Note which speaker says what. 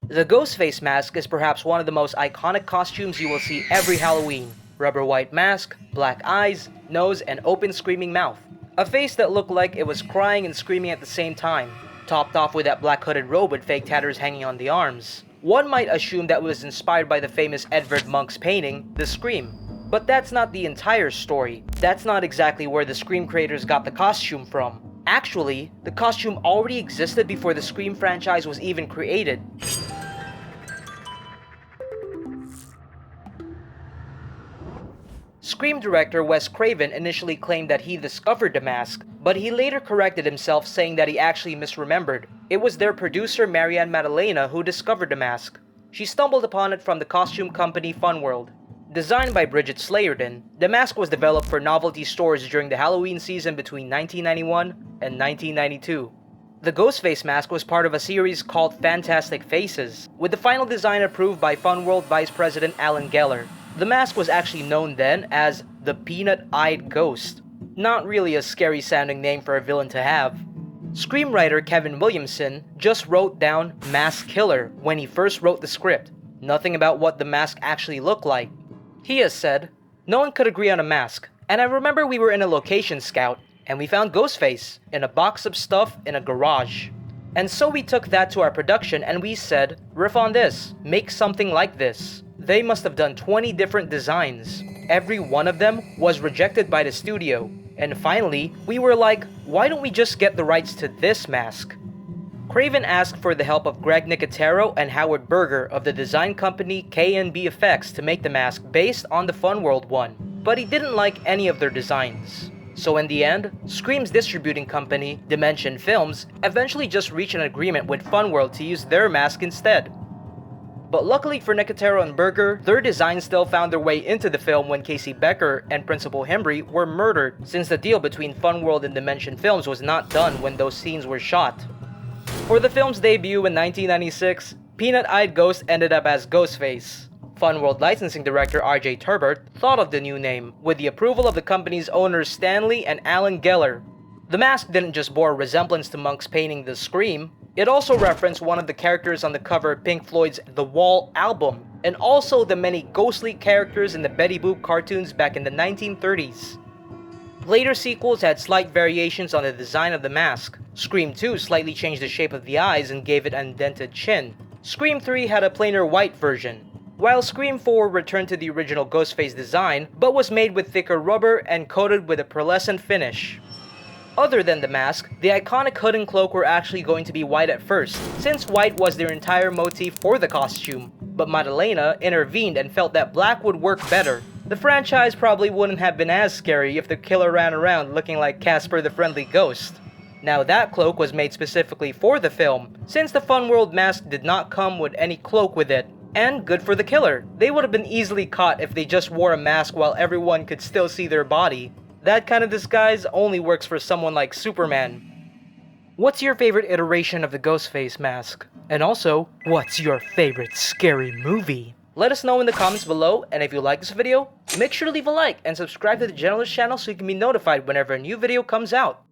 Speaker 1: The Ghostface mask is perhaps one of the most iconic costumes you will see every Halloween. Rubber white mask, black eyes, nose, and open screaming mouth. A face that looked like it was crying and screaming at the same time, topped off with that black hooded robe with fake tatters hanging on the arms. One might assume that was inspired by the famous Edvard Munch's painting, The Scream. But that's not the entire story. That's not exactly where the Scream creators got the costume from. Actually, the costume already existed before the Scream franchise was even created. Scream director Wes Craven initially claimed that he discovered the mask, but he later corrected himself, saying that he actually misremembered. It was their producer Marianne Maddalena who discovered the mask. She stumbled upon it from the costume company Funworld. Designed by Bridget Slayerden, the mask was developed for novelty stores during the Halloween season between 1991 and 1992. The Ghostface mask was part of a series called Fantastic Faces, with the final design approved by Funworld Vice President Alan Geller. The mask was actually known then as the Peanut-Eyed Ghost. Not really a scary sounding name for a villain to have. Screenwriter Kevin Williamson just wrote down Mask Killer when he first wrote the script. Nothing about what the mask actually looked like. He has said, "No one could agree on a mask, and I remember we were in a location scout, and we found Ghostface in a box of stuff in a garage. And so we took that to our production and we said, riff on this, make something like this." They must have done 20 different designs. Every one of them was rejected by the studio. And finally, we were like, why don't we just get the rights to this mask? Craven asked for the help of Greg Nicotero and Howard Berger of the design company K&B Effects to make the mask based on the Funworld one, but he didn't like any of their designs. So in the end, Scream's distributing company, Dimension Films, eventually just reached an agreement with Funworld to use their mask instead. But luckily for Nicotero and Berger, their designs still found their way into the film when Casey Becker and Principal Hembry were murdered, since the deal between Funworld and Dimension Films was not done when those scenes were shot. For the film's debut in 1996, Peanut-Eyed Ghost ended up as Ghostface. Funworld licensing director R.J. Turbert thought of the new name, with the approval of the company's owners Stanley and Alan Geller. The mask didn't just bear a resemblance to Munch's painting The Scream, it also referenced one of the characters on the cover of Pink Floyd's The Wall album, and also the many ghostly characters in the Betty Boop cartoons back in the 1930s. Later sequels had slight variations on the design of the mask. Scream 2 slightly changed the shape of the eyes and gave it an indented chin. Scream 3 had a plainer white version, while Scream 4 returned to the original Ghostface design, but was made with thicker rubber and coated with a pearlescent finish. Other than the mask, the iconic hood and cloak were actually going to be white at first, since white was their entire motif for the costume, but Maddalena intervened and felt that black would work better. The franchise probably wouldn't have been as scary if the killer ran around looking like Casper the Friendly Ghost. Now that cloak was made specifically for the film, since the Funworld mask did not come with any cloak with it. And good for the killer, they would have been easily caught if they just wore a mask while everyone could still see their body. That kind of disguise only works for someone like Superman. What's your favorite iteration of the Ghostface mask? And also, what's your favorite scary movie? Let us know in the comments below, and if you like this video, make sure to leave a like and subscribe to the Generalist channel so you can be notified whenever a new video comes out.